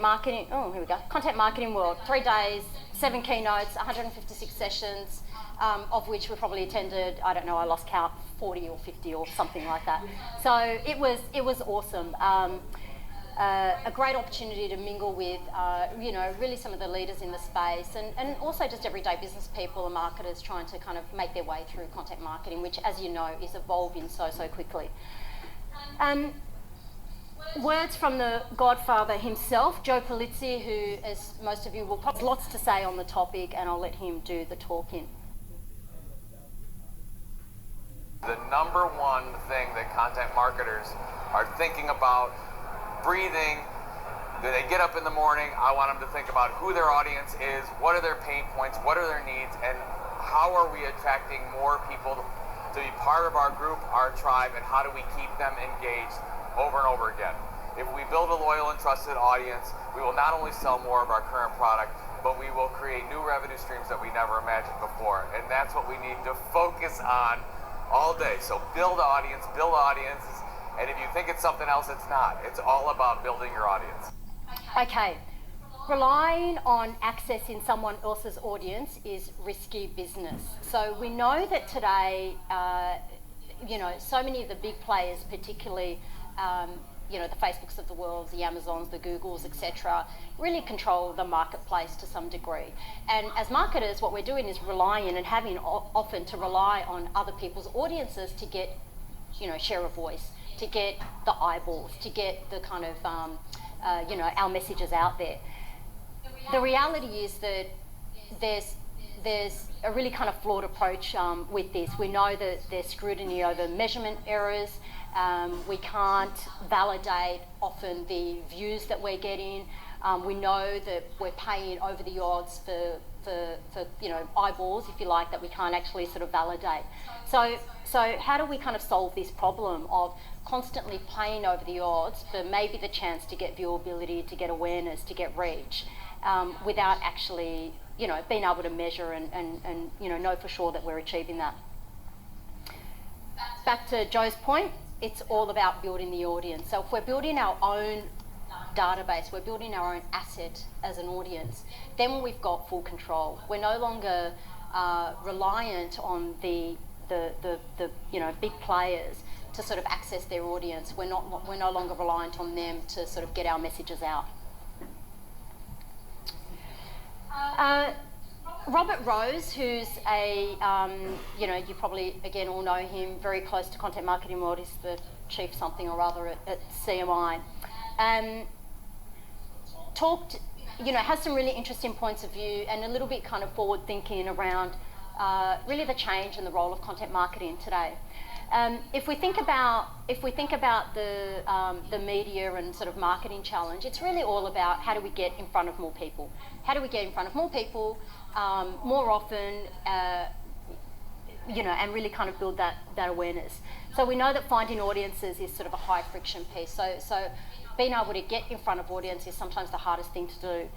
marketing, oh, here we go, content marketing world, 3 days, 7 keynotes, 156 sessions, of which we probably attended, I don't know, I lost count, 40 or 50 or something like that. So it was awesome. A great opportunity to mingle with, really some of the leaders in the space, and also just everyday business people and marketers trying to kind of make their way through content marketing, which, as you know, is evolving so quickly. Words from the godfather himself, Joe Polizzi, who, as most of you will probably have lots to say on the topic, and I'll let him do the talking. The number one thing that content marketers are thinking about, breathing, that they get up in the morning, I want them to think about who their audience is, what are their pain points, what are their needs, and how are we attracting more people to be part of our group, our tribe, and how do we keep them engaged over and over again. If we build a loyal and trusted audience, we will not only sell more of our current product, but we will create new revenue streams that we never imagined before. And that's what we need to focus on all day. So build audiences, and if you think it's something else, it's not. It's all about building your audience. Okay. Relying on accessing someone else's audience is risky business. So we know that today, so many of the big players, particularly, the Facebooks of the world, the Amazons, the Googles, etc., really control the marketplace to some degree. And as marketers, what we're doing is relying and having often to rely on other people's audiences to get, share of voice, to get the eyeballs, to get the kind of, our messages out there. The reality is that there's a really kind of flawed approach with this. We know that there's scrutiny over measurement errors. We can't validate often the views that we're getting. We know that we're paying over the odds for eyeballs, if you like, that we can't actually sort of validate. So how do we kind of solve this problem of constantly paying over the odds for maybe the chance to get viewability, to get awareness, to get reach, without actually, being able to measure and know for sure that we're achieving that. Back to Joe's point, it's all about building the audience. So if we're building our own database, we're building our own asset as an audience, then we've got full control. We're no longer reliant on the big players to sort of access their audience. We're no longer reliant on them to sort of get our messages out. Robert Rose, who's a, you probably again all know him, very close to content marketing world, is the chief something or other at CMI. Talked, has some really interesting points of view and a little bit kind of forward thinking around really the change in the role of content marketing today. If we think about the media and sort of marketing challenge, it's really all about how do we get in front of more people? How do we get in front of more people more often, and really kind of build that awareness. So we know that finding audiences is sort of a high friction piece. So being able to get in front of audience is sometimes the hardest thing to do.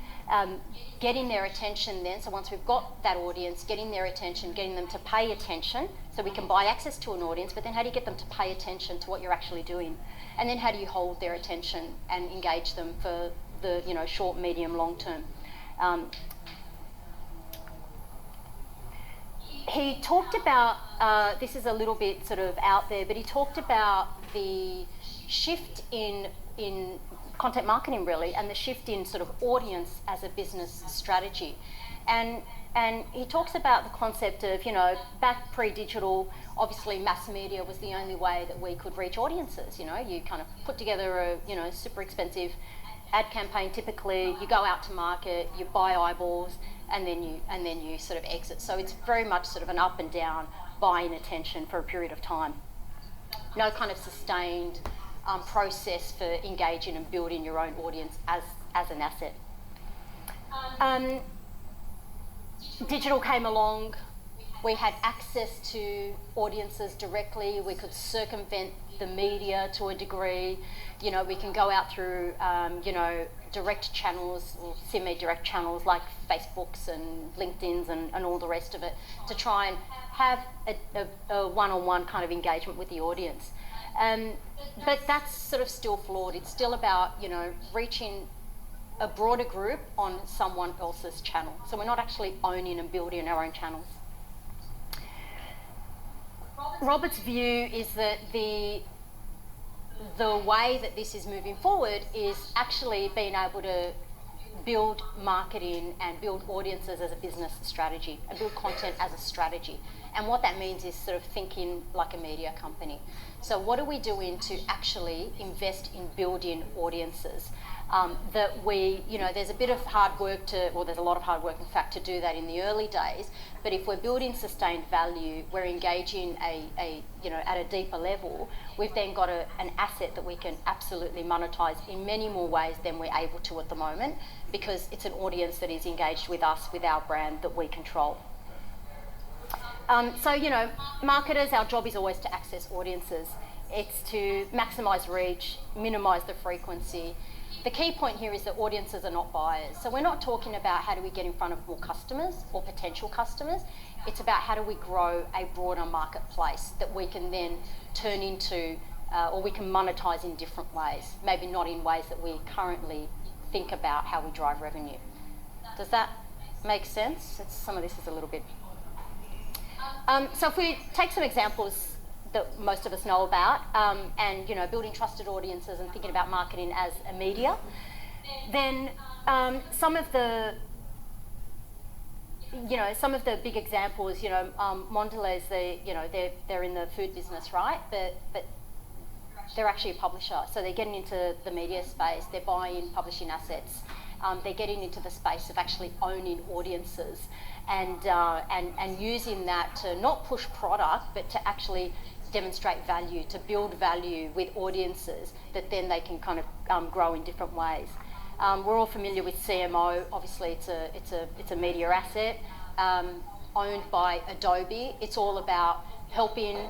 Getting their attention then, so once we've got that audience, getting their attention, getting them to pay attention, so we can buy access to an audience, but then how do you get them to pay attention to what you're actually doing? And then how do you hold their attention and engage them for the short, medium, long term? He talked about, this is a little bit sort of out there, but he talked about the shift in content marketing really, and the shift in sort of audience as a business strategy. And he talks about the concept of, back pre-digital, obviously mass media was the only way that we could reach audiences. You kind of put together a, super expensive ad campaign typically, you go out to market, you buy eyeballs, and then you sort of exit. So it's very much sort of an up and down, buying attention for a period of time. No kind of sustained process for engaging and building your own audience as an asset. Digital came along, we had access to audiences directly, we could circumvent the media to a degree, we can go out through, direct channels or semi-direct channels like Facebooks and LinkedIn's and all the rest of it to try and have a one-on-one kind of engagement with the audience. But that's sort of still flawed. It's still about, reaching a broader group on someone else's channel. So we're not actually owning and building our own channels. Robert's view is that the way that this is moving forward is actually being able to build marketing and build audiences as a business strategy and build content as a strategy. And what that means is sort of thinking like a media company. So what are we doing to actually invest in building audiences? That we, there's a bit of hard work there's a lot of hard work in fact to do that in the early days, but if we're building sustained value, we're engaging at a deeper level, we've then got an asset that we can absolutely monetize in many more ways than we're able to at the moment, because it's an audience that is engaged with us, with our brand that we control. Marketers, our job is always to access audiences. It's to maximise reach, minimise the frequency. The key point here is that audiences are not buyers. So we're not talking about how do we get in front of more customers or potential customers. It's about how do we grow a broader marketplace that we can then turn into or we can monetize in different ways, maybe not in ways that we currently think about how we drive revenue. Does that make sense? Some of this is a little bit... So if we take some examples that most of us know about, and building trusted audiences and thinking about marketing as a media, then some of the big examples, Mondelez, they're in the food business, right? But they're actually a publisher, so they're getting into the media space. They're buying publishing assets. They're getting into the space of actually owning audiences, and using that to not push product, but to actually demonstrate value, to build value with audiences that then they can kind of grow in different ways. We're all familiar with CMO. Obviously, it's a media asset owned by Adobe. It's all about helping.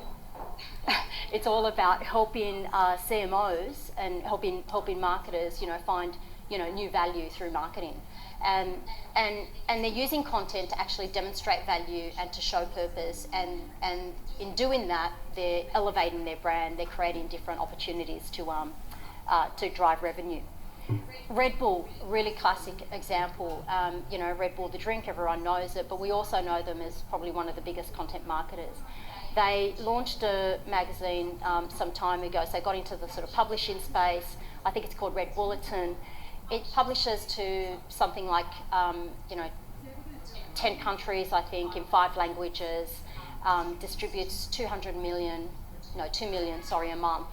It's all about helping CMOs and helping marketers, find new value through marketing, and they're using content to actually demonstrate value and to show purpose, and in doing that, they're elevating their brand. They're creating different opportunities to drive revenue. Red Bull, really classic example. Red Bull, the drink, everyone knows it, but we also know them as probably one of the biggest content marketers. They launched a magazine some time ago, so they got into the sort of publishing space. I think it's called Red Bulletin. It publishes to something like 10 countries, I think, in 5 languages, distributes 2 million a month.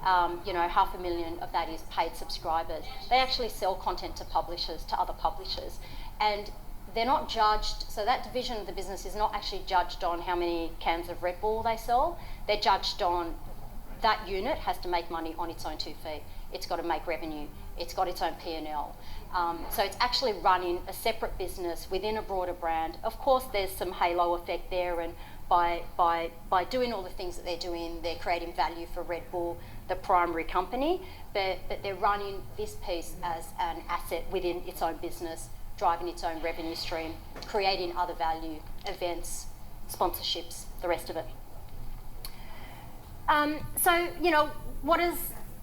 500,000 of that is paid subscribers. They actually sell content to publishers, to other publishers, and they're not judged. So that division of the business is not actually judged on how many cans of Red Bull they sell. They're judged on that unit has to make money on its own 2 feet. It's got to make revenue. It's got its own P&L. So it's actually running a separate business within a broader brand. Of course, there's some halo effect there, and by doing all the things that they're doing, they're creating value for Red Bull, the primary company, but they're running this piece as an asset within its own business, driving its own revenue stream, creating other value, events, sponsorships, the rest of it.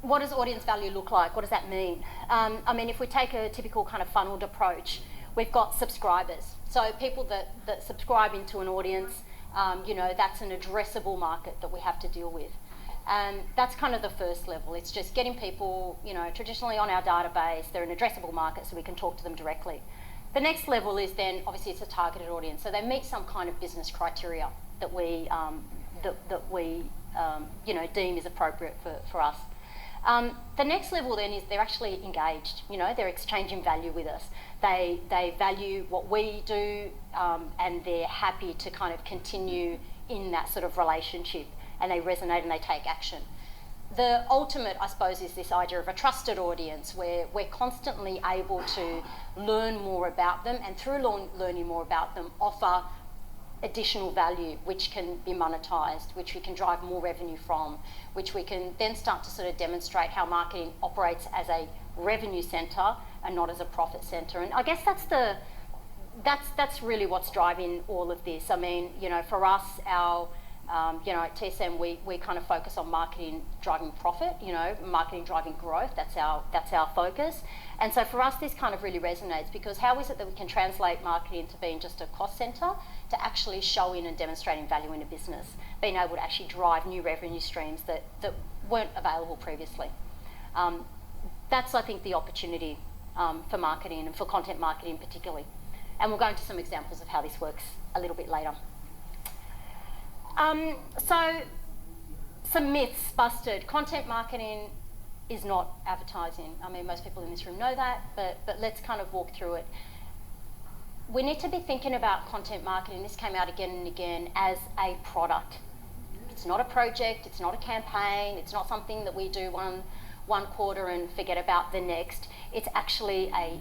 What does audience value look like? What does that mean? If we take a typical kind of funneled approach, we've got subscribers. So people that subscribe into an audience, that's an addressable market that we have to deal with. And that's kind of the first level. It's just getting people, traditionally on our database, they're an addressable market, so we can talk to them directly. The next level is then, obviously, it's a targeted audience. So they meet some kind of business criteria that we deem is appropriate for us. The next level then is they're actually engaged. They're exchanging value with us. They value what we do, and they're happy to kind of continue in that sort of relationship, and they resonate and they take action. The ultimate, I suppose, is this idea of a trusted audience, where we're constantly able to learn more about them, and through learning more about them, offer additional value which can be monetized, which we can drive more revenue from, which we can then start to sort of demonstrate how marketing operates as a revenue center and not as a profit center. And I guess that's really what's driving all of this. For us, At TSM, we kind of focus on marketing driving profit, marketing driving growth. That's our focus. And so for us, this kind of really resonates, because how is it that we can translate marketing to being just a cost centre to actually showing and demonstrating value in a business, being able to actually drive new revenue streams that weren't available previously. That's, I think, the opportunity for marketing and for content marketing particularly. And we'll go into some examples of how this works a little bit later. So, some myths busted. Content marketing is not advertising. I mean, most people in this room know that, but let's kind of walk through it. We need to be thinking about content marketing, this came out again and again, as a product. It's not a project, it's not a campaign, it's not something that we do one quarter and forget about the next. It's actually a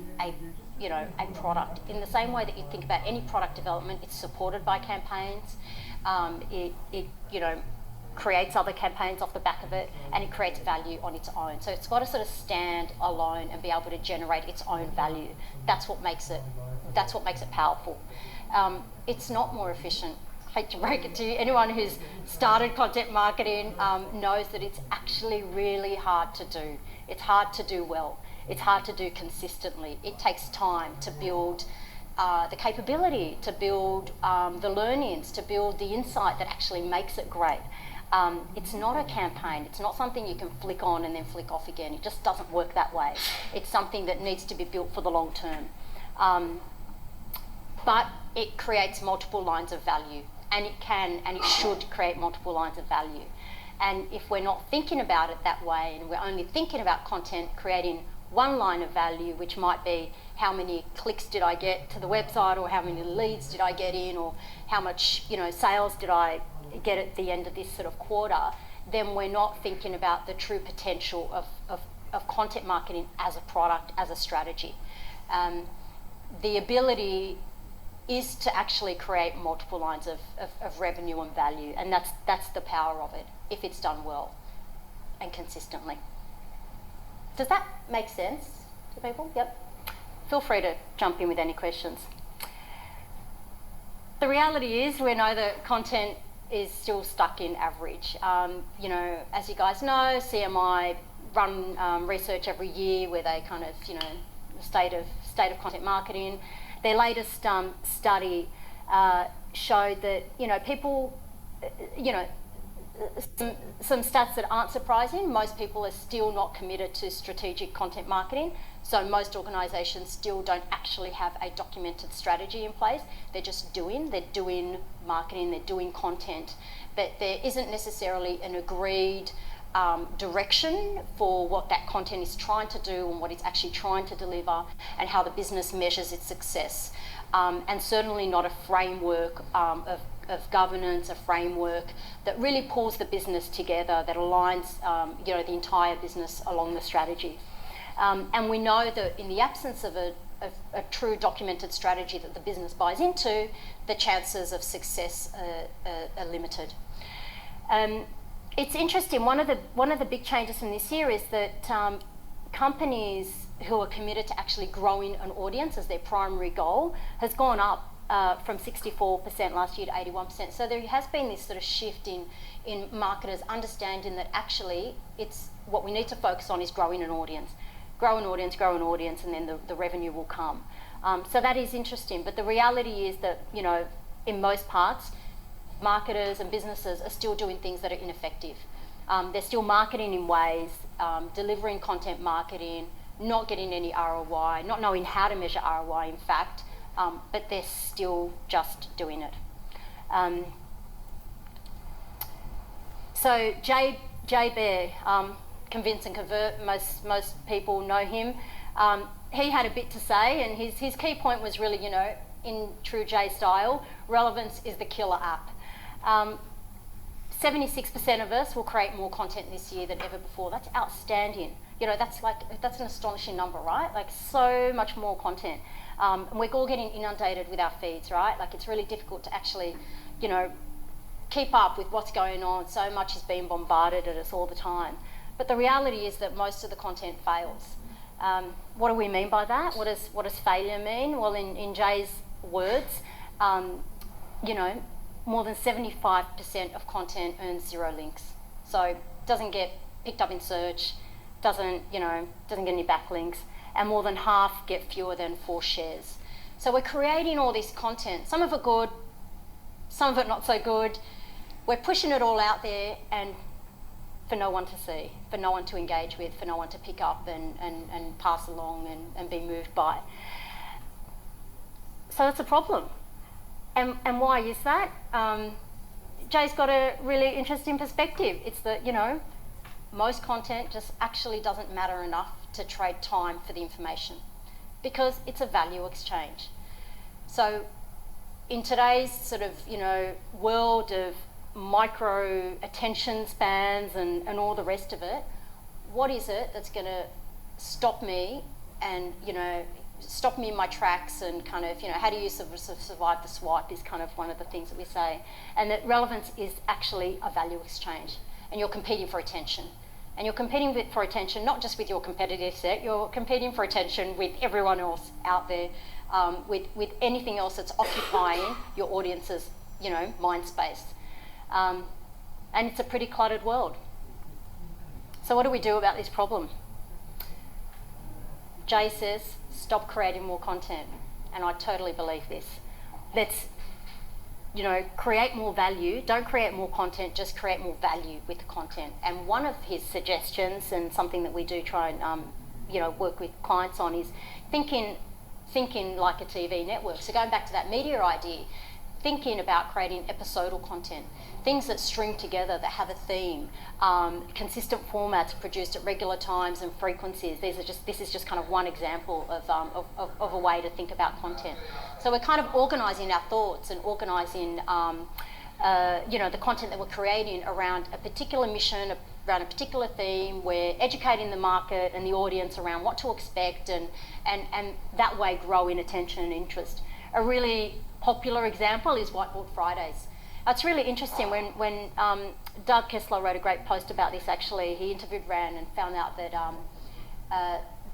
product. In the same way that you think about any product development, it's supported by campaigns. It creates other campaigns off the back of it, and it creates value on its own. So it's got to sort of stand alone and be able to generate its own value. That's what makes it powerful. It's not more efficient. I hate to break it to you. Anyone who's started content marketing knows that it's actually really hard to do. It's hard to do well. It's hard to do consistently. It takes time to build the capability, to build the learnings, to build the insight that actually makes it great. It's not a campaign. It's not something you can flick on and then flick off again. It just doesn't work that way. It's something that needs to be built for the long term. But it creates multiple lines of value, and it can and it should create multiple lines of value. And if we're not thinking about it that way, and we're only thinking about content creating one line of value, which might be how many clicks did I get to the website, or how many leads did I get in, or how much sales did I get at the end of this sort of quarter, then we're not thinking about the true potential of content marketing as a product, as a strategy. The ability is to actually create multiple lines of revenue and value, and that's the power of it, if it's done well and consistently. Does that make sense to people? Yep. Feel free to jump in with any questions. The reality is, we know that content is still stuck in average. As you guys know, CMI run research every year where they kind of, the state of content marketing. Their latest study showed that, people, some stats that aren't surprising. Most people are still not committed to strategic content marketing. So most organisations still don't actually have a documented strategy in place. They're doing marketing, they're doing content, but there isn't necessarily an agreed direction for what that content is trying to do and what it's actually trying to deliver, and how the business measures its success. And certainly not a framework of governance, a framework that really pulls the business together, that aligns the entire business along the strategy. And we know that in the absence of a true documented strategy that the business buys into, the chances of success are limited. It's interesting. One of the big changes from this year is that companies who are committed to actually growing an audience as their primary goal has gone up from 64% last year to 81%. So there has been this sort of shift in marketers understanding that actually it's what we need to focus on is growing an audience. Grow an audience, and then the revenue will come. So that is interesting. But the reality is that, in most parts, marketers and businesses are still doing things that are ineffective. They're still marketing in ways, delivering content marketing, not getting any ROI, not knowing how to measure ROI, in fact, but they're still just doing it. So Jay Baer, Convince and Convert, most people know him. He had a bit to say, and his key point was really, in true Jay style, relevance is the killer app. 76% of us will create more content this year than ever before. That's outstanding. That's an astonishing number, right? Like, so much more content. And we're all getting inundated with our feeds, right? Like, it's really difficult to actually, keep up with what's going on. So much is being bombarded at us all the time. But the reality is that most of the content fails. What do we mean by that? What does failure mean? Well, in Jay's words, more than 75% of content earns 0 links. So doesn't get picked up in search, doesn't get any backlinks, and more than half get fewer than 4 shares. So we're creating all this content, some of it good, some of it not so good. We're pushing it all out there and for no one to see, for no one to engage with, for no one to pick up and pass along and be moved by. So that's a problem. And why is that? Jay's got a really interesting perspective. It's that, most content just actually doesn't matter enough to trade time for the information because it's a value exchange. So in today's sort of, world of micro attention spans and all the rest of it, what is it that's going to stop me and, stop me in my tracks and kind of, how do you survive the swipe is kind of one of the things that we say. And that relevance is actually a value exchange and you're competing for attention. And you're competing for attention not just with your competitive set, you're competing for attention with everyone else out there, with anything else that's occupying your audience's, mind space. And it's a pretty cluttered world. So what do we do about this problem? Jay says, stop creating more content. And I totally believe this. Let's, create more value. Don't create more content, just create more value with the content. And one of his suggestions, and something that we do try and, work with clients on, is thinking like a TV network. So going back to that media idea, thinking about creating episodal content, things that string together, that have a theme, consistent formats produced at regular times and frequencies. This is just kind of one example of a way to think about content. So we're kind of organising our thoughts and organising, the content that we're creating around a particular mission, around a particular theme. We're educating the market and the audience around what to expect and that way grow in attention and interest. A really popular example is Whiteboard Fridays. It's really interesting when Doug Kessler wrote a great post about this actually. He interviewed Rand and found out that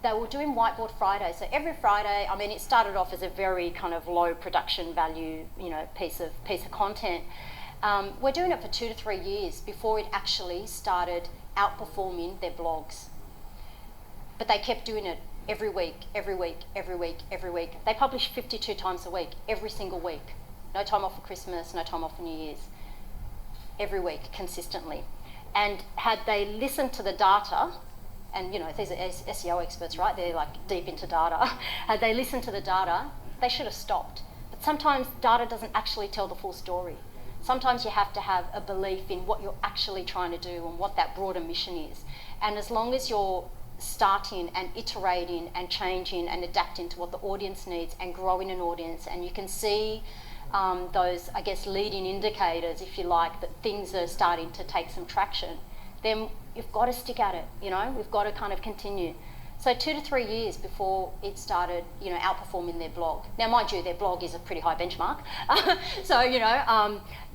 they were doing Whiteboard Fridays. So every Friday, it started off as a very kind of low production value, piece of content. We're doing it for 2 to 3 years before it actually started outperforming their blogs. But they kept doing it every week. They publish 52 times a week, every single week. No time off for Christmas, no time off for New Year's. Every week, consistently. And had they listened to the data, and these are SEO experts, right? They're like deep into data. Had they listened to the data, they should have stopped. But sometimes data doesn't actually tell the full story. Sometimes you have to have a belief in what you're actually trying to do and what that broader mission is. And as long as you're starting and iterating and changing and adapting to what the audience needs and growing an audience, and you can see those, leading indicators, if you like, that things are starting to take some traction, then you've got to stick at it, we've got to kind of continue. So 2 to 3 years before it started, outperforming their blog. Now, mind you, their blog is a pretty high benchmark. So,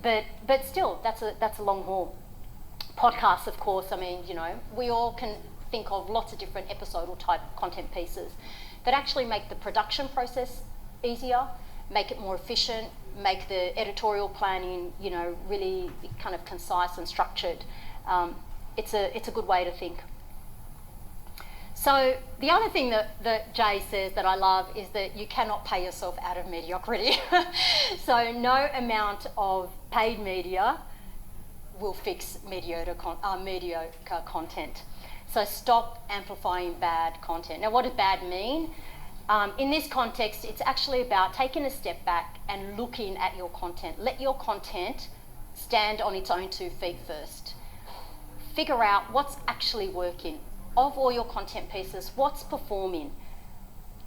but still, that's a long haul. Podcasts, of course, we all can think of lots of different episodal type content pieces that actually make the production process easier, make it more efficient, make the editorial planning, really kind of concise and structured. It's a good way to think. So the other thing that Jay says that I love is that you cannot pay yourself out of mediocrity. So no amount of paid media will fix mediocre content. So stop amplifying bad content. Now, what does bad mean? In this context, it's actually about taking a step back and looking at your content. Let your content stand on its own 2 feet first. Figure out what's actually working. Of all your content pieces, what's performing?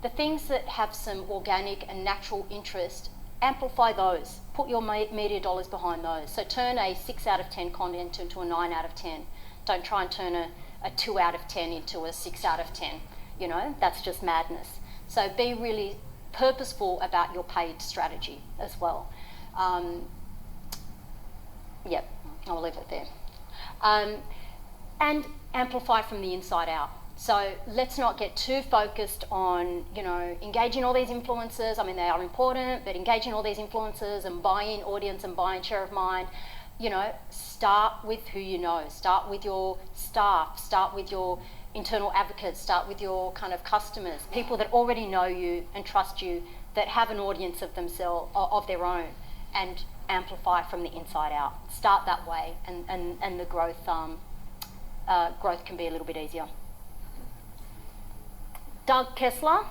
The things that have some organic and natural interest, amplify those. Put your media dollars behind those. So turn a 6 out of 10 content into a 9 out of 10. Don't try and turn a 2 out of 10 into a 6 out of 10. That's just madness. So be really purposeful about your paid strategy as well. I'll leave it there. And amplify from the inside out. So let's not get too focused on, engaging all these influencers. I mean, they are important, but engaging all these influencers and buying audience and buying share of mind, start with who you know. Start with your staff, start with your internal advocates, start with your kind of customers, people that already know you and trust you, that have an audience of themselves, of their own, and amplify from the inside out. Start that way, and the growth can be a little bit easier. Doug Kessler.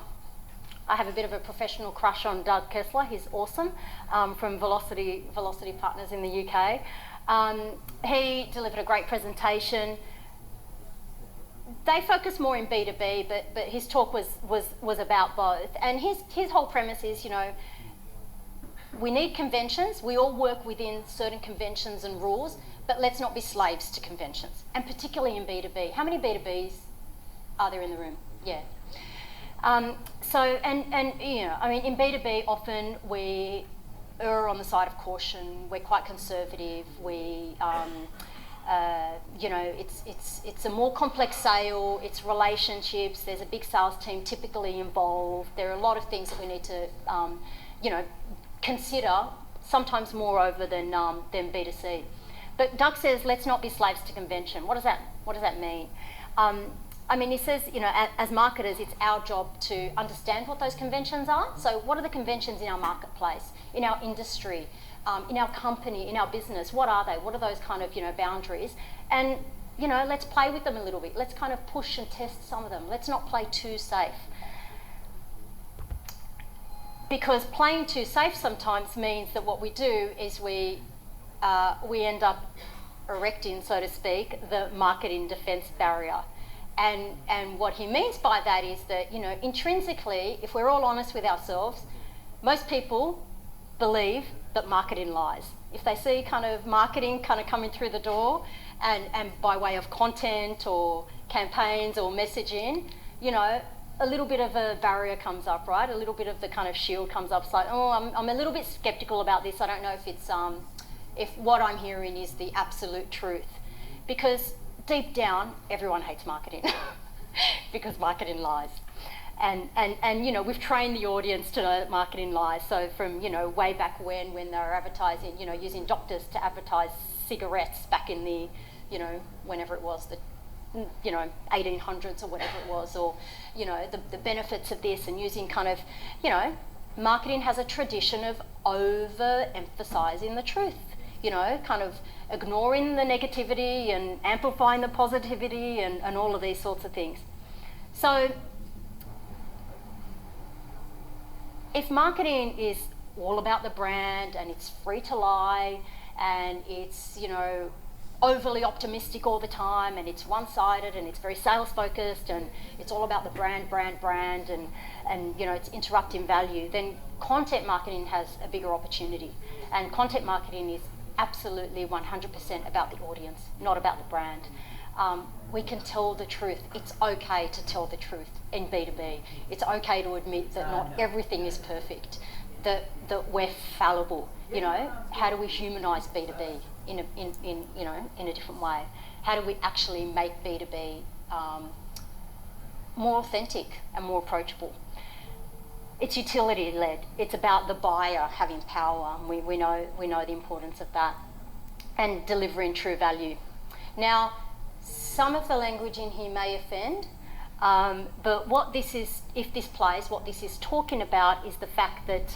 I have a bit of a professional crush on Doug Kessler. He's awesome, from Velocity Partners in the UK. He delivered a great presentation. They focus more in B2B, but his talk was about both. And his whole premise is, we need conventions. We all work within certain conventions and rules, but let's not be slaves to conventions, and particularly in B2B. How many B2Bs are there in the room? Yeah. In B2B, often we err on the side of caution. We're quite conservative. It's a more complex sale. It's relationships. There's a big sales team typically involved. There are a lot of things that we need to, consider, sometimes more over than B2C. But Doug says, let's not be slaves to convention. What does that mean? He says, as marketers, it's our job to understand what those conventions are. So what are the conventions in our marketplace, in our industry, in our company, in our business? What are they? What are those kind of, boundaries? And, let's play with them a little bit. Let's kind of push and test some of them. Let's not play too safe. Because playing too safe sometimes means that what we do is we end up erecting, so to speak, the marketing defence barrier. And what he means by that is that, intrinsically, if we're all honest with ourselves, most people believe that marketing lies. If they see kind of marketing kind of coming through the door and by way of content or campaigns or messaging, a little bit of a barrier comes up, right? A little bit of the kind of shield comes up. It's like, I'm a little bit skeptical about this. I don't know if it's if what I'm hearing is the absolute truth. Because deep down, everyone hates marketing because marketing lies. And we've trained the audience to know that marketing lies. So from, way back when they were advertising, using doctors to advertise cigarettes back in the, whenever it was, the 1800s or whatever it was, or, the benefits of this, and using kind of, marketing has a tradition of over-emphasising the truth, kind of ignoring the negativity and amplifying the positivity and all of these sorts of things. So if marketing is all about the brand and it's free to lie and it's, overly optimistic all the time and it's one-sided and it's very sales focused and it's all about the brand and it's interrupting value, then content marketing has a bigger opportunity. And content marketing is absolutely 100% about the audience, not about the brand. We can tell the truth. It's okay to tell the truth in B2B. It's okay to admit that not everything is perfect, that we're fallible. How do we humanise B2B in a different way? How do we actually make B2B more authentic and more approachable? It's utility led. It's about the buyer having power. We know the importance of that, and delivering true value. Now, some of the language in here may offend, but what this is, if this plays, what this is talking about is the fact that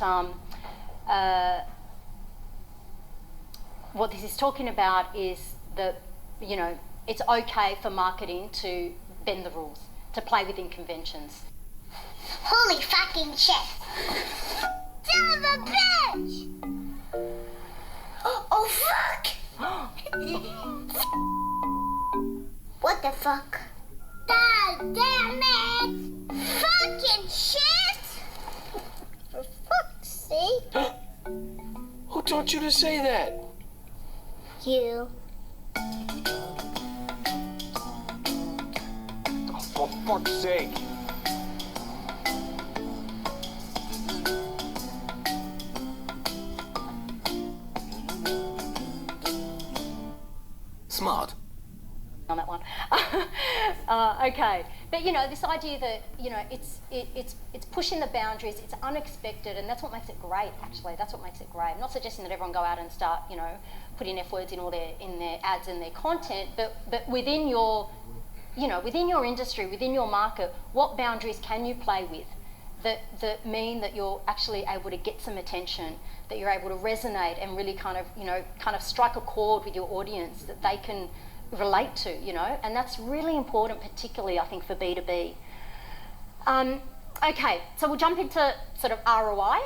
what this is talking about is that, it's okay for marketing to bend the rules, to play within conventions. Holy fucking shit! Son of a bitch! Oh fuck! What the fuck? God damn it! Fucking shit! For fuck's sake! Who taught you to say that? You. Oh, for fuck's sake. Smart. On that one. Okay, But this idea that it's pushing the boundaries, it's unexpected, and that's what makes it great. Actually, that's what makes it great. I'm not suggesting that everyone go out and start putting F words in their ads and their content, but within your within your industry, within your market, what boundaries can you play with that mean that you're actually able to get some attention, that you're able to resonate and really kind of strike a chord with your audience that they can relate to, and that's really important, particularly I think for B2B. Okay, so we'll jump into sort of ROI.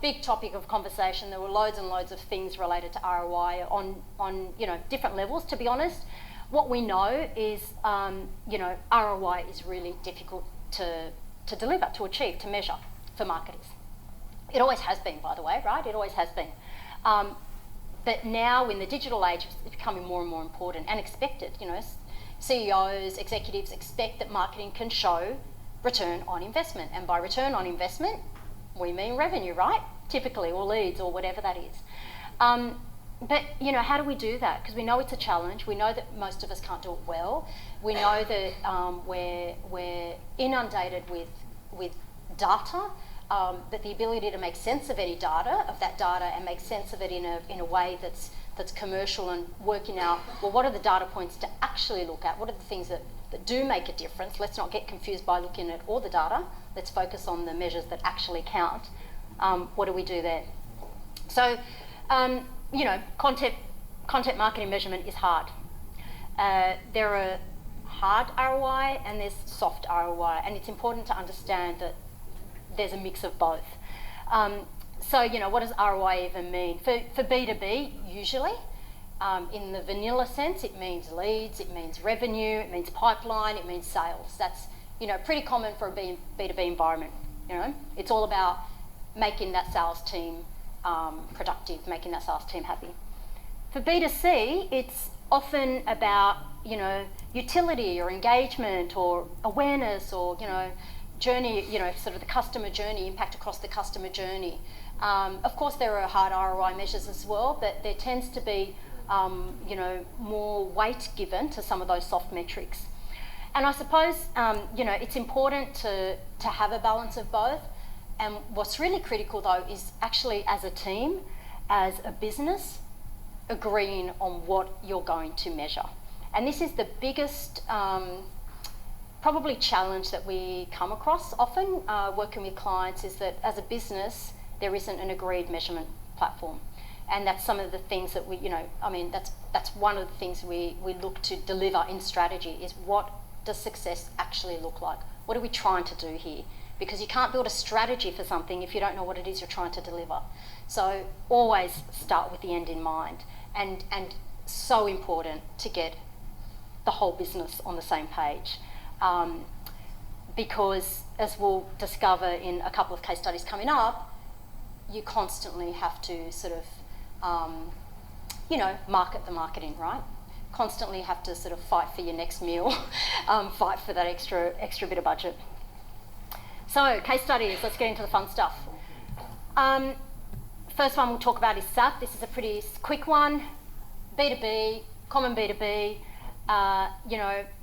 Big topic of conversation. There were loads and loads of things related to ROI on different levels. To be honest, what we know is ROI is really difficult to deliver, to achieve, to measure for marketers. It always has been, by the way, right? It always has been. But now in the digital age, it's becoming more and more important and expected. CEOs, executives expect that marketing can show return on investment. And by return on investment, we mean revenue, right? Typically, or leads, or whatever that is. But, how do we do that? Because we know it's a challenge. We know that most of us can't do it well. We know that we're inundated with data, but the ability to make sense of that data and make sense of it in a way that's commercial and working out, well, what are the data points to actually look at? What are the things that do make a difference? Let's not get confused by looking at all the data. Let's focus on the measures that actually count. What do we do there? So, content marketing measurement is hard. There are hard ROI and there's soft ROI, and it's important to understand that there's a mix of both. So, what does ROI even mean? For B2B, usually, in the vanilla sense, it means leads, it means revenue, it means pipeline, it means sales. That's, pretty common for a B2B environment. It's all about making that sales team productive, making that sales team happy. For B2C, it's often about, utility or engagement or awareness or, journey, sort of the customer journey, impact across the customer journey. Of course, there are hard ROI measures as well, but there tends to be, more weight given to some of those soft metrics. And I suppose, it's important to have a balance of both. And what's really critical, though, is actually as a team, as a business, agreeing on what you're going to measure. And this is the biggest probably challenge that we come across often working with clients, is that as a business, there isn't an agreed measurement platform. And that's some of the things that we, that's one of the things we look to deliver in strategy, is what does success actually look like? What are we trying to do here? Because you can't build a strategy for something if you don't know what it is you're trying to deliver. So always start with the end in mind, and so important to get the whole business on the same page. Because as we'll discover in a couple of case studies coming up, you constantly have to sort of, market the marketing, right? Constantly have to sort of fight for your next meal, fight for that extra bit of budget. So, case studies, let's get into the fun stuff. First one we'll talk about is SAP. This is a pretty quick one. B2B, common B2B,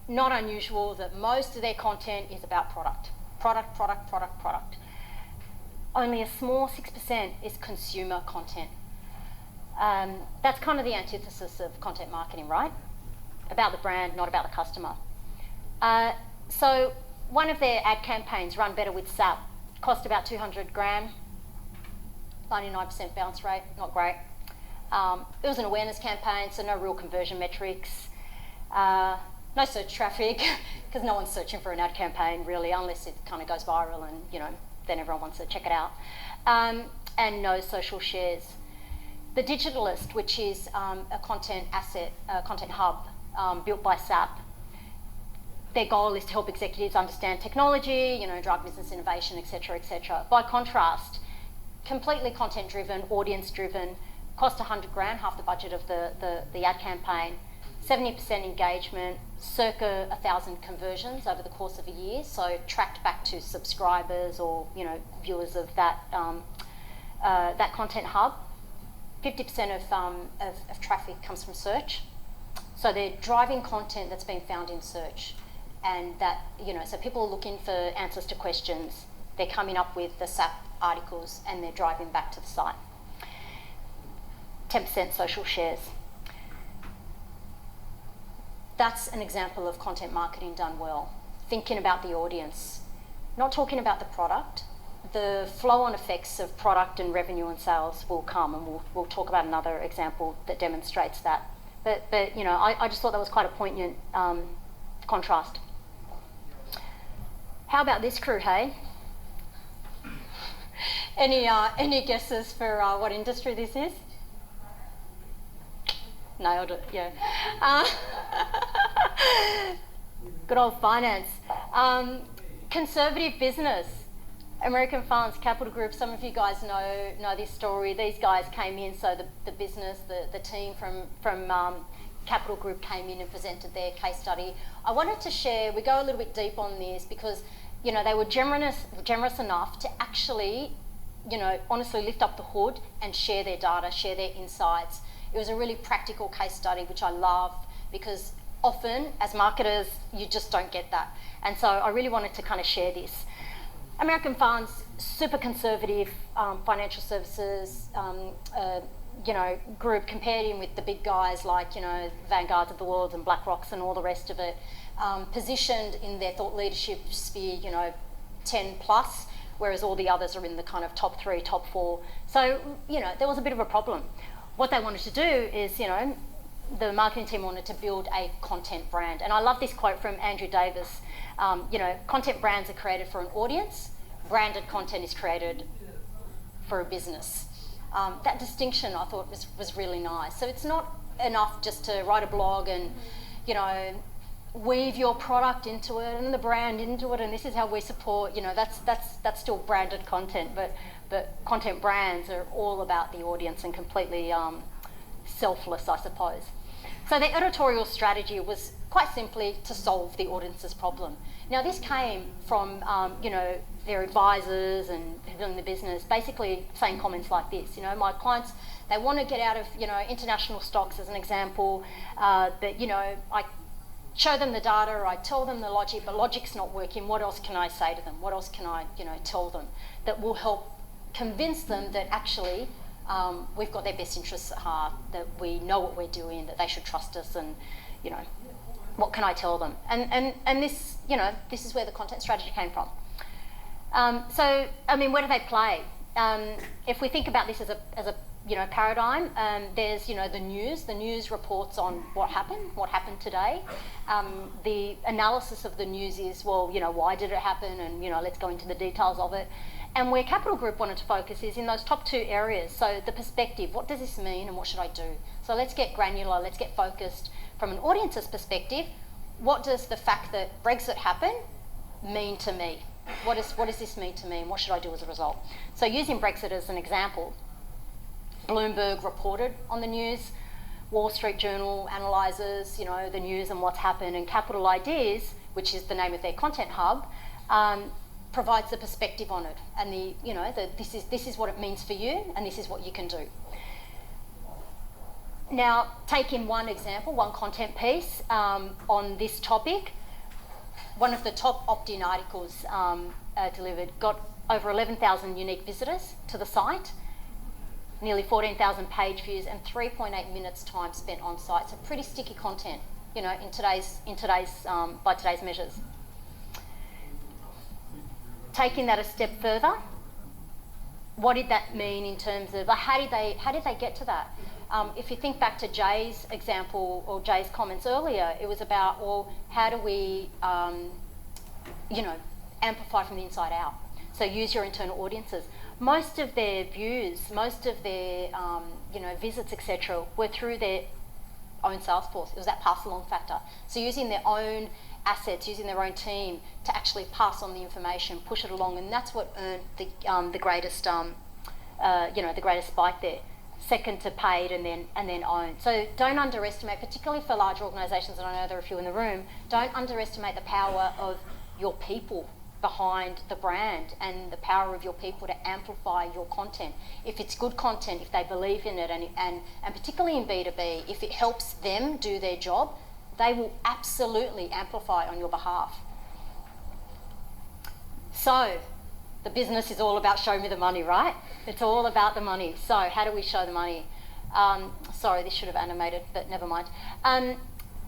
not unusual that most of their content is about product. Product. Only a small 6% is consumer content. That's kind of the antithesis of content marketing, right? About the brand, not about the customer. So one of their ad campaigns, Run Better with SAP, cost about 200 grand, 99% bounce rate, not great. It was an awareness campaign, so no real conversion metrics, no search traffic, because no one's searching for an ad campaign really, unless it kind of goes viral and, then everyone wants to check it out. And no social shares. The Digitalist, which is a content asset, a content hub built by SAP, their goal is to help executives understand technology, drive business innovation, etc., etc. By contrast, completely content-driven, audience-driven, cost 100 grand, half the budget of the ad campaign, 70% engagement, circa 1,000 conversions over the course of a year, so tracked back to subscribers or viewers of that that content hub. 50% of traffic comes from search, so they're driving content that's been found in search. and that, so people are looking for answers to questions. They're coming up with the SAP articles and they're driving back to the site. 10% social shares. That's an example of content marketing done well. Thinking about the audience, not talking about the product. The flow-on effects of product and revenue and sales will come, and we'll talk about another example that demonstrates that. But I just thought that was quite a poignant contrast. How about this crew, hey? Any guesses for what industry this is? Nailed it, yeah. Good old finance. Conservative business. American Funds, Capital Group, some of you guys know this story. These guys came in, so the business, the team from Capital Group came in and presented their case study. I wanted to share, we go a little bit deep on this because, they were generous enough to actually, honestly lift up the hood and share their data, share their insights. It was a really practical case study, which I love, because often as marketers, you just don't get that. And so I really wanted to kind of share this. American Funds, super conservative financial services, group, compared him with the big guys like, Vanguards of the world and BlackRocks and all the rest of it, positioned in their thought leadership sphere, 10 plus, whereas all the others are in the kind of top 3, top 4. So, there was a bit of a problem. What they wanted to do is, the marketing team wanted to build a content brand. And I love this quote from Andrew Davis. Content brands are created for an audience. Branded content is created for a business. That distinction I thought was really nice. So it's not enough just to write a blog and, weave your product into it and the brand into it, and this is how we support. That's still branded content, but content brands are all about the audience and completely selfless, I suppose. So their editorial strategy was quite simply to solve the audience's problem. Now this came from, their advisors and people in the business basically saying comments like this. My clients, they want to get out of, international stocks as an example, but, I show them the data, I tell them the logic, but logic's not working. What else can I say to them? What else can I, tell them that will help convince them that actually we've got their best interests at heart, that we know what we're doing, that they should trust us, and, what can I tell them? And this, this is where the content strategy came from. So, where do they play? If we think about this as a paradigm, there's, the news. The news reports on what happened today. The analysis of the news is, well, why did it happen? And, let's go into the details of it. And where Capital Group wanted to focus is in those top 2 areas. So the perspective, what does this mean and what should I do? So let's get granular, let's get focused. From an audience's perspective, what does the fact that Brexit happened mean to me? What does this mean to me and what should I do as a result? So using Brexit as an example, Bloomberg reported on the news, Wall Street Journal analyses, the news and what's happened, and Capital Ideas, which is the name of their content hub, provides the perspective on it, and this is what it means for you, and this is what you can do. Now, taking one example, one content piece on this topic, one of the top opt-in articles delivered got over 11,000 unique visitors to the site, nearly 14,000 page views, and 3.8 minutes time spent on site. So pretty sticky content, in today's by today's measures. Taking that a step further, what did that mean in terms of how did they get to that? If you think back to Jay's example or Jay's comments earlier, it was about, well, how do we, amplify from the inside out? So use your internal audiences. Most of their views, most of their, visits, etc., were through their own sales force. It was that pass along factor. So using their own assets, using their own team to actually pass on the information, push it along, and that's what earned the greatest, the greatest spike there. Second to paid, and then owned. So don't underestimate, particularly for large organisations, and I know there are a few in the room, don't underestimate the power of your people behind the brand and the power of your people to amplify your content. If it's good content, if they believe in it, and particularly in B2B, if it helps them do their job, they will absolutely amplify on your behalf. So, the business is all about show me the money, right? It's all about the money. So, how do we show the money? Sorry, this should have animated, but never mind.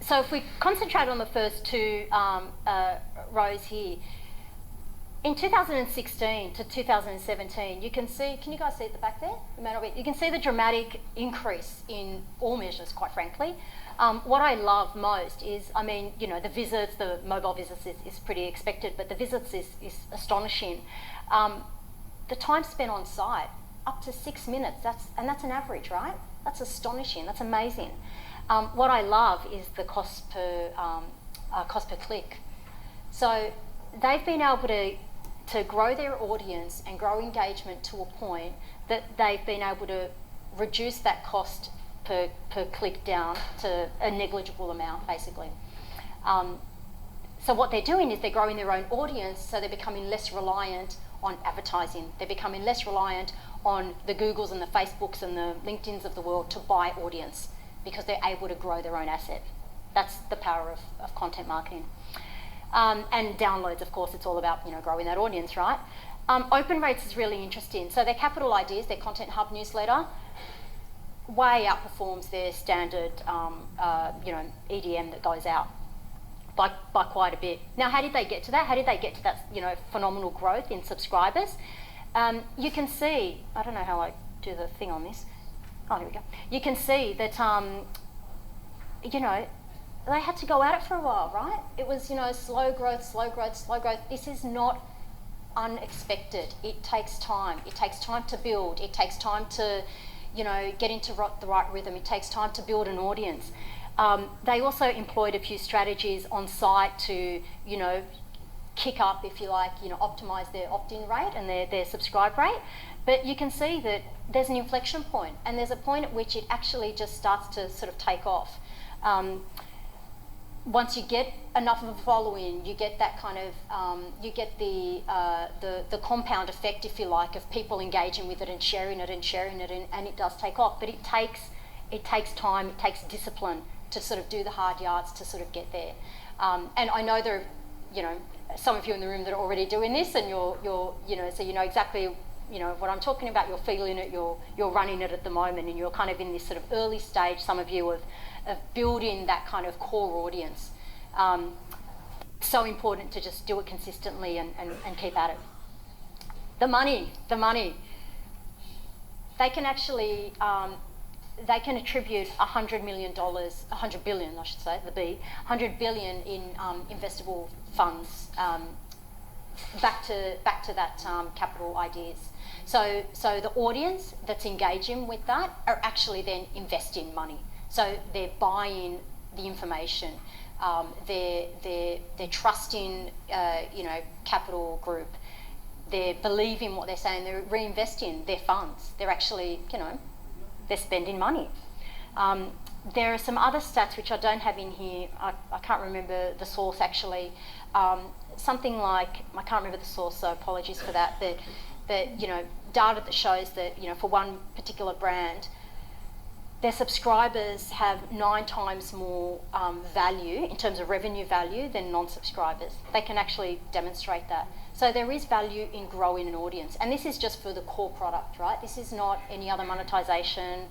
So, if we concentrate on the first two rows here, in 2016 to 2017, you can see, can you guys see at the back there? You may not be, you can see the dramatic increase in all measures, quite frankly. What I love most is, I mean, you know, the visits, the mobile visits is pretty expected, but the visits is astonishing. The time spent on site, up to 6 minutes, that's an average, right? That's astonishing, that's amazing. What I love is the cost per click. So they've been able to grow their audience and grow engagement to a point that they've been able to reduce that cost per click down to a negligible amount, basically. So what they're doing is they're growing their own audience, so they're becoming less reliant on advertising. They're becoming less reliant on the Googles and the Facebooks and the LinkedIns of the world to buy audience, because they're able to grow their own asset. That's the power of content marketing. And downloads, of course, it's all about, you know, growing that audience, right? Open rates is really interesting. So their Capital Ideas, their Content Hub newsletter, way outperforms their standard, you know, EDM that goes out by quite a bit. Now, how did they get to that? How did they get to that, you know, phenomenal growth in subscribers? You can see, I don't know how I do the thing on this. Oh, here we go. You can see that, you know, they had to go at it for a while, right? It was, you know, slow growth, slow growth, slow growth. This is not unexpected. It takes time. It takes time to build. It takes time to, you know, get into the right rhythm. It takes time to build an audience. They also employed a few strategies on site to, you know, kick up, if you like, you know, optimize their opt-in rate and their subscribe rate. But you can see that there's an inflection point, and there's a point at which it actually just starts to sort of take off. Once you get enough of a following, you get that kind of, you get the compound effect, if you like, of people engaging with it and sharing it, and it does take off. But it takes time, it takes discipline to sort of do the hard yards to sort of get there. And I know there are, you know, some of you in the room that are already doing this, and you're you know, so you know exactly, you know, what I'm talking about. You're feeling it, you're running it at the moment, and you're kind of in this sort of early stage, some of you, of building that kind of core audience. So important to just do it consistently and keep at it. The money. They can actually, they can attribute $100 million, $100 billion, I should say, $100 billion in investable funds back to that Capital Ideas. So the audience that's engaging with that are actually then investing money. So they're buying the information. They're trusting, you know, Capital Group. They're believing what they're saying. They're reinvesting their funds. They're actually, you know, they're spending money. There are some other stats which I don't have in here. I can't remember the source actually. Something like, I can't remember the source, so apologies for that. But you know, data that shows that, you know, for one particular brand, their subscribers have 9 times more value in terms of revenue value than non-subscribers. They can actually demonstrate that. So there is value in growing an audience. And this is just for the core product, right? This is not any other monetization.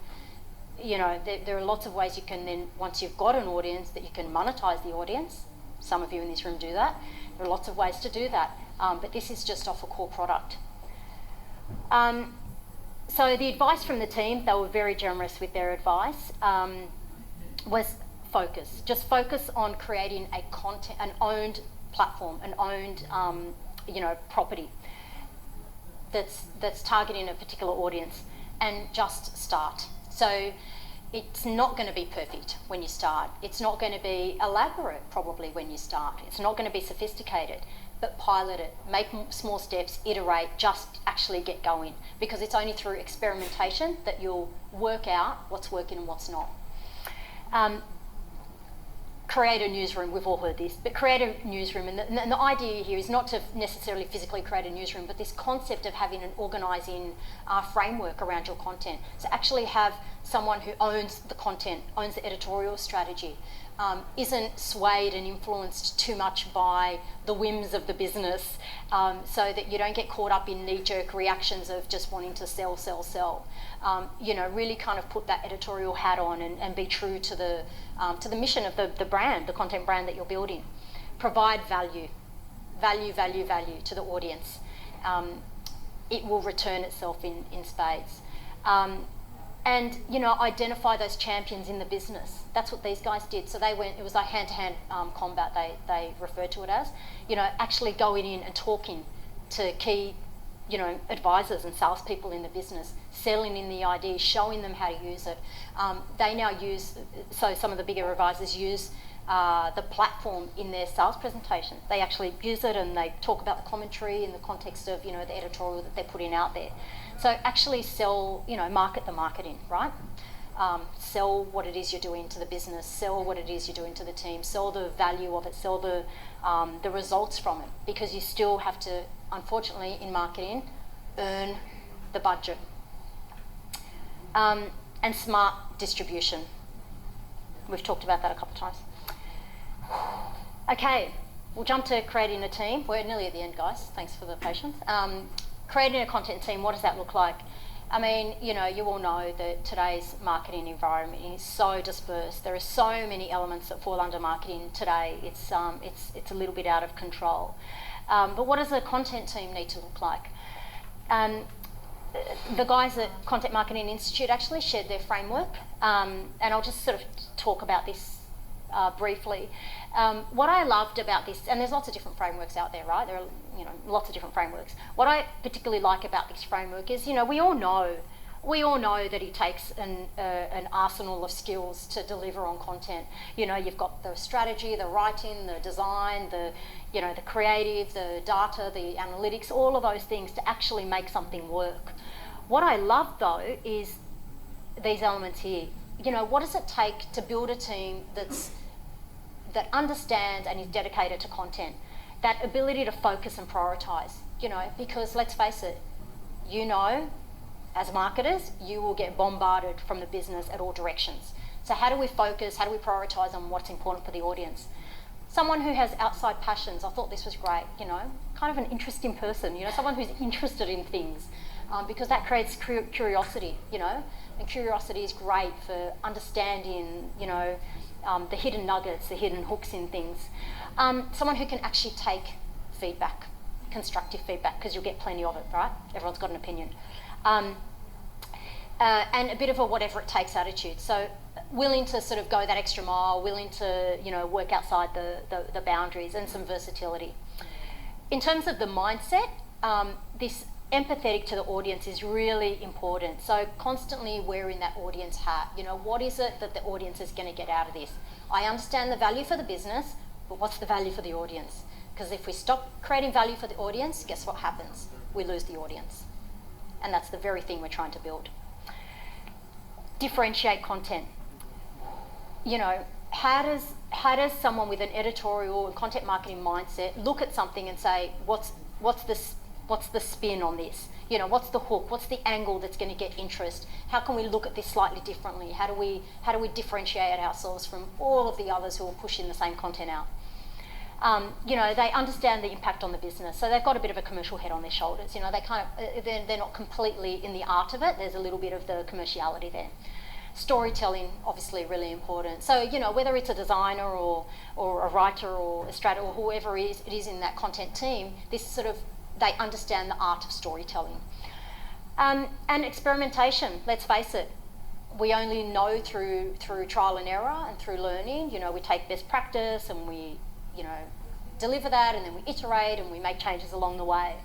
You know, there are lots of ways you can then, once you've got an audience, that you can monetize the audience. Some of you in this room do that. There are lots of ways to do that. But this is just off a core product. So the advice from the team, they were very generous with their advice, was focus. Just focus on creating an owned platform, an owned, you know, property that's targeting a particular audience, and just start. So it's not going to be perfect when you start. It's not going to be elaborate probably when you start. It's not going to be sophisticated. But pilot it, make small steps, iterate, just actually get going, because it's only through experimentation that you'll work out what's working and what's not. Create a newsroom, we've all heard this, but create a newsroom, and the idea here is not to necessarily physically create a newsroom, but this concept of having an organising framework around your content. So actually have someone who owns the content, owns the editorial strategy, isn't swayed and influenced too much by the whims of the business, so that you don't get caught up in knee-jerk reactions of just wanting to sell, sell, sell. Really kind of put that editorial hat on and be true to the mission of the brand, the content brand that you're building. Provide value to the audience. It will return itself in spades. And identify those champions in the business. That's what these guys did. So they went, it was like hand-to-hand combat, they referred to it as. Actually going in and talking to key, advisors and salespeople in the business, selling in the ideas, showing them how to use it. They now use, so some of the bigger advisors use the platform in their sales presentation. They actually use it and they talk about the commentary in the context of, the editorial that they're putting out there. So actually sell, market the marketing, right? Sell what it is you're doing to the business, sell what it is you're doing to the team, sell the value of it, sell the results from it, because you still have to, unfortunately, in marketing, earn the budget. And smart distribution. We've talked about that a couple of times. Okay, we'll jump to creating a team. We're nearly at the end, guys. Thanks for the patience. Creating a content team, what does that look like? I mean, you all know that today's marketing environment is so dispersed. There are so many elements that fall under marketing today. It's a little bit out of control. But what does a content team need to look like? The guys at Content Marketing Institute actually shared their framework, and I'll just sort of talk about this briefly. What I loved about this, and there's lots of different frameworks out there, right? There are lots of different frameworks. What I particularly like about this framework is, we all know that it takes an arsenal of skills to deliver on content. You've got the strategy, the writing, the design, the creative, the data, the analytics, all of those things to actually make something work. What I love though is these elements here. What does it take to build a team that understands and is dedicated to content? That ability to focus and prioritise, because let's face it, as marketers, you will get bombarded from the business at all directions. So how do we focus, how do we prioritise on what's important for the audience? Someone who has outside passions, I thought this was great, kind of an interesting person, someone who's interested in things, because that creates curiosity, and curiosity is great for understanding, the hidden nuggets, the hidden hooks in things. Someone who can actually take feedback, constructive feedback, because you'll get plenty of it, right? Everyone's got an opinion. And a bit of a whatever it takes attitude. So willing to sort of go that extra mile, willing to, work outside the boundaries, and some versatility. In terms of the mindset, this empathetic to the audience is really important. So constantly wearing that audience hat. What is it that the audience is going to get out of this? I understand the value for the business, but what's the value for the audience? Because if we stop creating value for the audience, guess what happens? We lose the audience. And that's the very thing we're trying to build. Differentiate content. How does someone with an editorial and content marketing mindset look at something and say, what's the spin on this? What's the hook? What's the angle that's going to get interest? How can we look at this slightly differently? How do we differentiate ourselves from all of the others who are pushing the same content out? They understand the impact on the business, so they've got a bit of a commercial head on their shoulders. They're not completely in the art of it. There's a little bit of the commerciality there. Storytelling, obviously, really important. So whether it's a designer or a writer or a strategist or whoever it is in that content team, they understand the art of storytelling. And experimentation, let's face it, we only know through trial and error and through learning. We take best practice and we, deliver that, and then we iterate and we make changes along the way.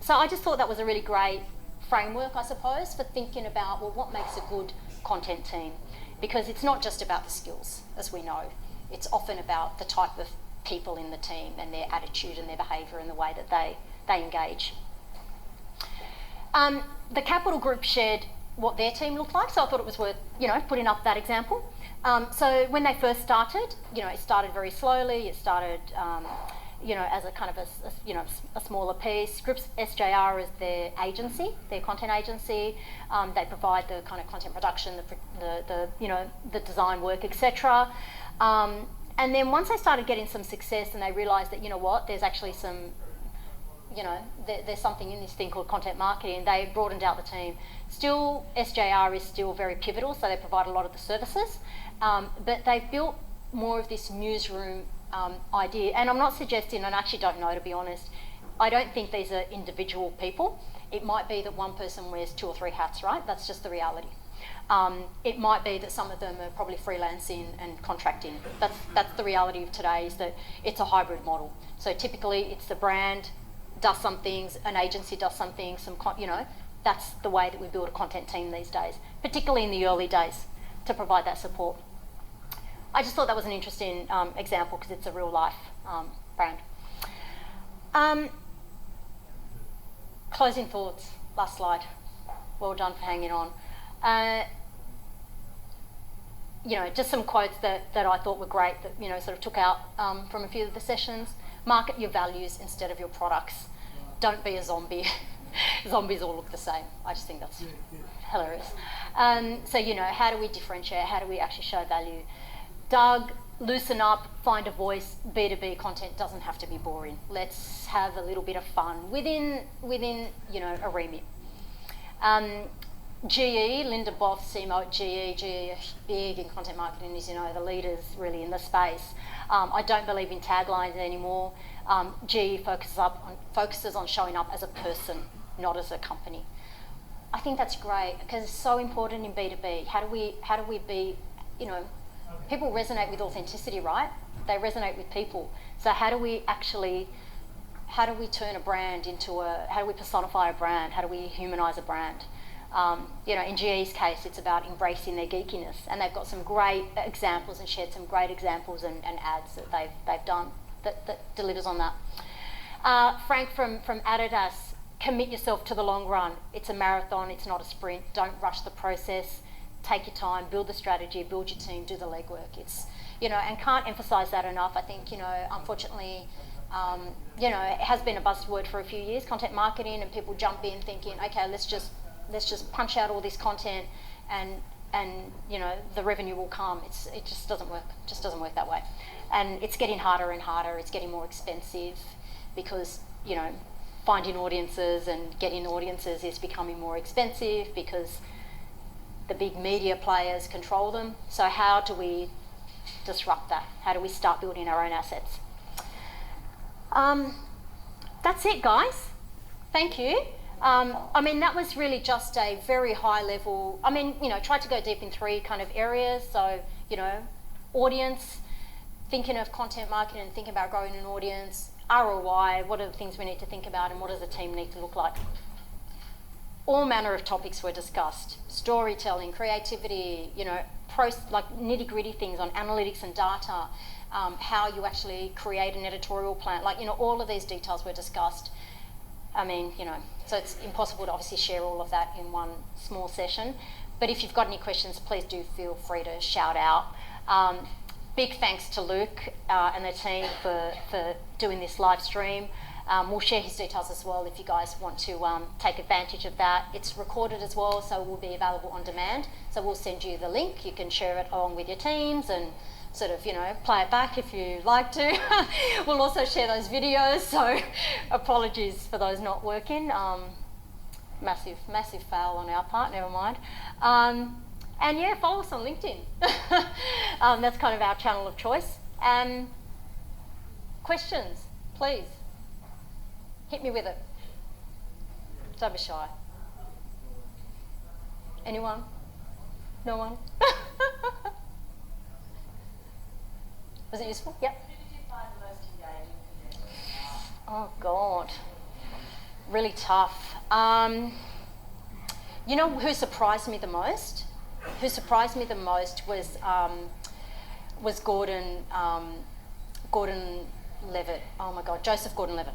So I just thought that was a really great framework, I suppose, for thinking about, well, what makes a good content team? Because it's not just about the skills, as we know. It's often about the type of people in the team and their attitude and their behaviour and the way that they engage. The Capital Group shared what their team looked like, so I thought it was worth, putting up that example. So when they first started, it started very slowly. It started, as a kind of a smaller piece. Scripps SJR is their agency, their content agency. They provide the kind of content production, the design work, etc. And then once they started getting some success and they realised that, you know what, there's actually some, you know, there's something in this thing called content marketing, they broadened out the team. Still, SJR is still very pivotal, so they provide a lot of the services, but they've built more of this newsroom idea. And I'm not suggesting, and I actually don't know, to be honest, I don't think these are individual people. It might be that one person wears 2 or 3 hats, right? That's just the reality. It might be that some of them are probably freelancing and contracting. That's the reality of today, is that it's a hybrid model. So typically it's the brand does some things, an agency does some things, you know, that's the way that we build a content team these days, particularly in the early days, to provide that support. I just thought that was an interesting example because it's a real life brand. Closing thoughts, last slide. Well done for hanging on. You know, just some quotes that I thought were great that, you know, sort of took out from a few of the sessions. Market your values instead of your products. Don't be a zombie. Zombies all look the same. I just think that's hilarious. So, you know, how do we differentiate? How do we actually show value? Doug, loosen up, find a voice. B2B content doesn't have to be boring. Let's have a little bit of fun within you know, a remit. GE, Linda Boff, CMO at GE are big in content marketing, as you know, the leaders really in the space. I don't believe in taglines anymore. GE focuses on showing up as a person, not as a company. I think that's great because it's so important in B2B. How do we be, you know, people resonate with authenticity, right? They resonate with people. So how do we turn a brand into how do we personify a brand? How do we humanize a brand? You know, in GE's case, it's about embracing their geekiness, and they've got some great examples and shared some great examples and ads that they've done that delivers on that. Frank from Adidas, commit yourself to the long run. It's a marathon, it's not a sprint. Don't rush the process. Take your time, build the strategy, build your team, do the legwork. It's, you know, and can't emphasise that enough. I think, you know, unfortunately, you know, it has been a buzzword for a few years, content marketing, and people jump in thinking, okay, let's just punch out all this content and you know, the revenue will come. It just doesn't work. It just doesn't work that way. And it's getting harder and harder. It's getting more expensive because, you know, finding audiences and getting audiences is becoming more expensive because the big media players control them. So how do we disrupt that? How do we start building our own assets? That's it, guys. Thank you. I mean, that was really just a very high level, I mean, you know, tried to go deep in 3 kind of areas. So, you know, audience, thinking of content marketing and thinking about growing an audience, ROI, what are the things we need to think about and what does the team need to look like? All manner of topics were discussed. Storytelling, creativity, you know, like nitty-gritty things on analytics and data, how you actually create an editorial plan, like, you know, all of these details were discussed. I mean, you know, so it's impossible to obviously share all of that in one small session. But if you've got any questions, please do feel free to shout out. Big thanks to Luke and the team for doing this live stream. We'll share his details as well if you guys want to take advantage of that. It's recorded as well, so it will be available on demand. So we'll send you the link. You can share it along with your teams and sort of, you know, play it back if you like to. We'll also share those videos, so apologies for those not working. Massive fail on our part, never mind. And yeah, follow us on LinkedIn. That's kind of our channel of choice. Questions, please. Hit me with it. Don't be shy. Anyone? No one? Was it useful? Yep. Who did you find the most engaging? Oh God, really tough. You know who surprised me the most? Who surprised me the most was Gordon Levitt. Oh my God, Joseph Gordon-Levitt.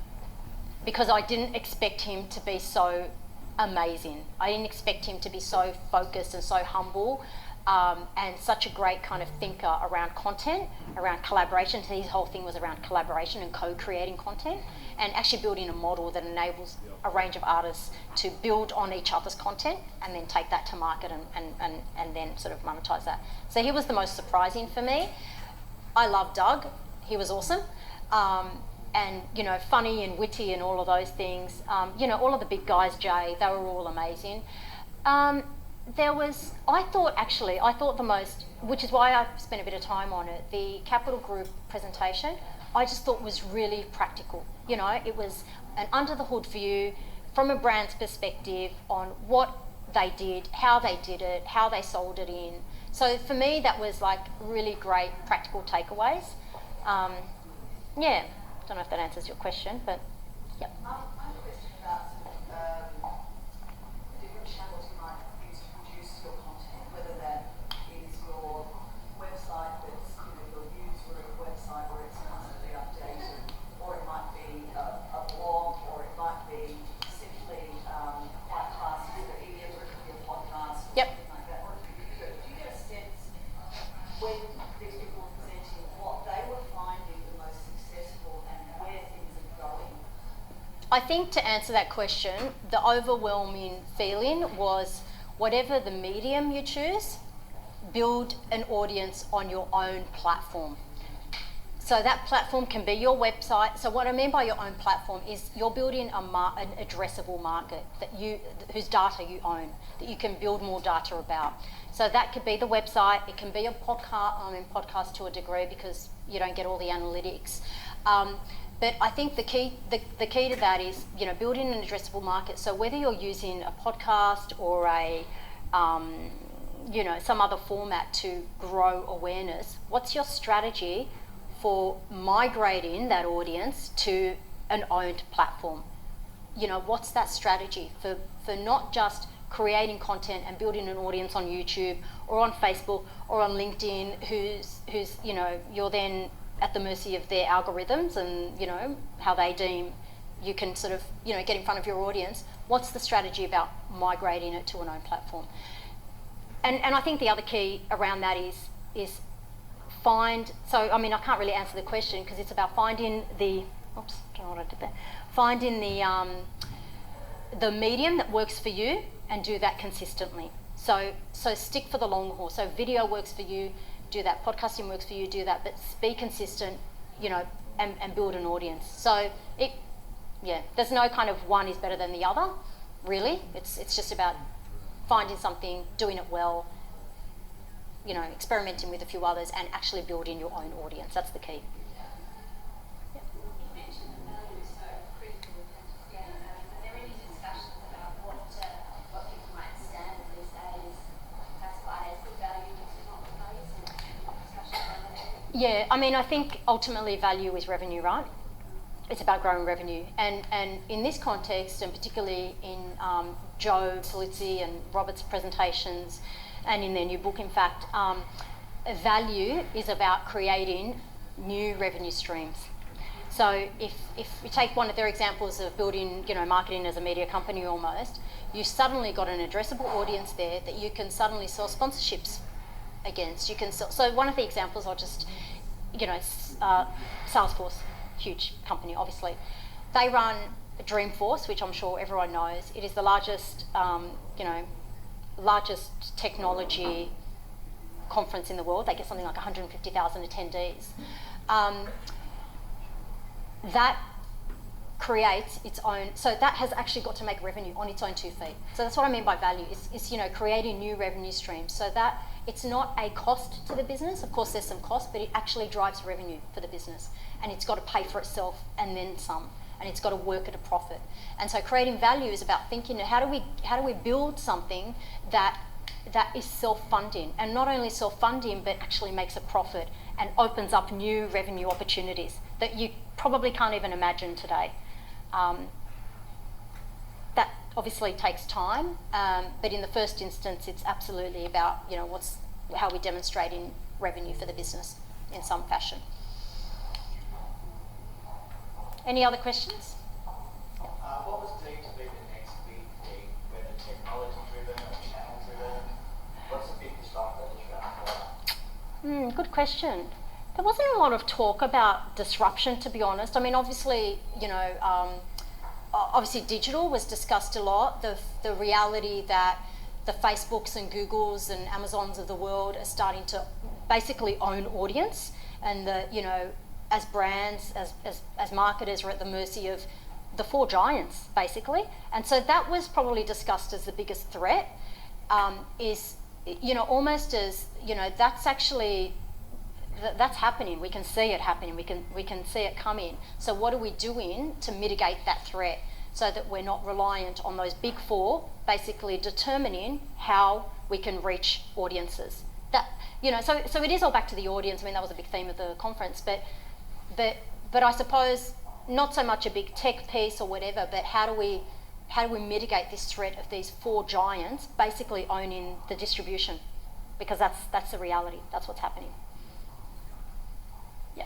Because I didn't expect him to be so amazing. I didn't expect him to be so focused and so humble. And such a great kind of thinker around content, around collaboration. So his whole thing was around collaboration and co-creating content and actually building a model that enables a range of artists to build on each other's content and then take that to market and then sort of monetize that. So he was the most surprising for me. I love Doug. He was awesome. And, you know, funny and witty and all of those things. You know, all of the big guys, Jay, they were all amazing. I thought the most, which is why I spent a bit of time on it, the Capital Group presentation, I just thought was really practical. You know, it was an under the hood view from a brand's perspective on what they did, how they did it, how they sold it in. So for me, that was like really great practical takeaways. Yeah, don't know if that answers your question, but yep. I have a question about different channels you might use to produce your content, whether that is your website that's, you know, your newsroom website where it's constantly updated, or it might be a blog, or it might be simply quite classic, either it could be a podcast or Yep. something like that. Or do you get a sense when these people were presenting what they were finding the most successful and where things are going? I think to answer that question, the overwhelming feeling was whatever the medium you choose, build an audience on your own platform. So that platform can be your website. So what I mean by your own platform is you're building an addressable market whose data you own, that you can build more data about. So that could be the website. It can be a podcast to a degree because you don't get all the analytics. But I think the key to that is, you know, building an addressable market. So whether you're using a podcast or a you know, some other format to grow awareness, what's your strategy for migrating that audience to an owned platform? You know, what's that strategy for not just creating content and building an audience on YouTube or on Facebook or on LinkedIn who's you know, you're then at the mercy of their algorithms and, you know, how they deem you can sort of, you know, get in front of your audience. What's the strategy about migrating it to an own platform? And I think the other key around that is find, so I mean I can't really answer the question because it's about finding the, oops, don't know what I did there, finding the medium that works for you and do that consistently. So stick for the long haul. So video works for you, do that. Podcasting works for you, do that. But be consistent, you know, and build an audience. So there's no kind of one is better than the other, really. It's just about finding something, doing it well, you know, experimenting with a few others and actually building your own audience. That's the key. You mentioned that value is so critical in terms of scaling. Are there any discussions about what people might stand these days classified as good value versus not good value? Some discussion around that? Yeah, I mean, I think ultimately value is revenue, right? It's about growing revenue. And in this context, and particularly in Joe Polizzi and Robert's presentations, and in their new book, in fact, value is about creating new revenue streams. So if you take one of their examples of building, you know, marketing as a media company almost, you suddenly got an addressable audience there that you can suddenly sell sponsorships against. You can sell, so one of the examples I'll just, you know, Salesforce, huge company obviously. They run Dreamforce, which I'm sure everyone knows. It is the largest, you know, largest technology conference in the world. They get something like 150,000 attendees. That creates its own, so that has actually got to make revenue on its own 2 feet. So that's what I mean by value, is you know, creating new revenue streams so that it's not a cost to the business. Of course there's some cost, but it actually drives revenue for the business, and it's got to pay for itself and then some, and it's got to work at a profit. And so creating value is about thinking, how do we build something that is self-funding, and not only self-funding but actually makes a profit and opens up new revenue opportunities that you probably can't even imagine today. That obviously takes time, but in the first instance it's absolutely about, you know, how we demonstrating revenue for the business in some fashion. Any other questions? What was deemed to be the next big thing, whether technology-driven or channel-driven? What's the big disruptor that's around for that? Good question. There wasn't a lot of talk about disruption, to be honest. I mean, obviously, you know, obviously digital was discussed a lot. The reality that the Facebooks and Googles and Amazons of the world are starting to basically own audience and the, you know, as brands, as marketers, we're at the mercy of the four giants, basically. And so that was probably discussed as the biggest threat, is, you know, almost as, you know, that's actually, that's happening. We can see it happening. We can see it coming. So what are we doing to mitigate that threat so that we're not reliant on those big four basically determining how we can reach audiences? That, you know, so it is all back to the audience. I mean, that was a big theme of the conference, but I suppose not so much a big tech piece or whatever, but how do we mitigate this threat of these four giants basically owning the distribution? Because that's the reality. That's what's happening. Yeah.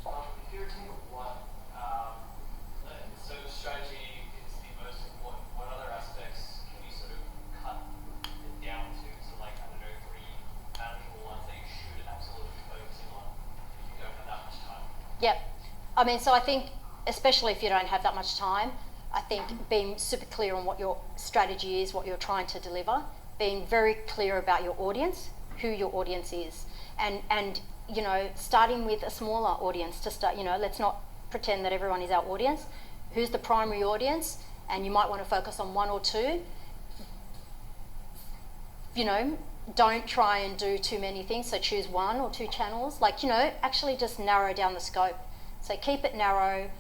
If you're a team of one, so strategy is the most important. What other aspects can you sort of cut it down to? So like, I don't know, 3 manageable ones that you should absolutely be focusing on if you don't have that much time. Yep. I mean, so I think, especially if you don't have that much time, I think being super clear on what your strategy is, what you're trying to deliver, being very clear about your audience, who your audience is, and you know, starting with a smaller audience to start. You know, let's not pretend that everyone is our audience. Who's the primary audience? And you might want to focus on 1 or 2. You know, don't try and do too many things, so choose 1 or 2 channels. Like, you know, actually just narrow down the scope. So keep it narrow,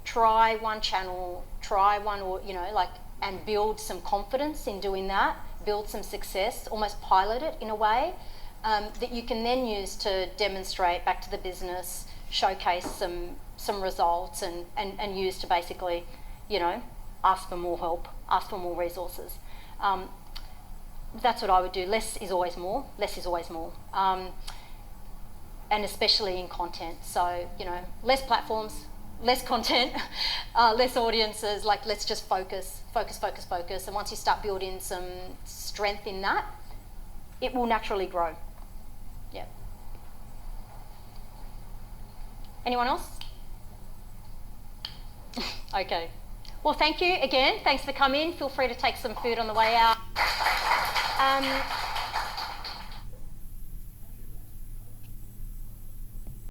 try 1 channel, try 1, or, you know, like, and build some confidence in doing that, build some success, almost pilot it in a way, that you can then use to demonstrate back to the business, showcase some results, and use to basically, you know, ask for more help, ask for more resources. That's what I would do. Less is always more. Less is always more. And especially in content. So, you know, less platforms, less content, less audiences. Like, let's just focus. And once you start building some strength in that, it will naturally grow. Yeah. Anyone else? Okay. Well, thank you again. Thanks for coming. Feel free to take some food on the way out.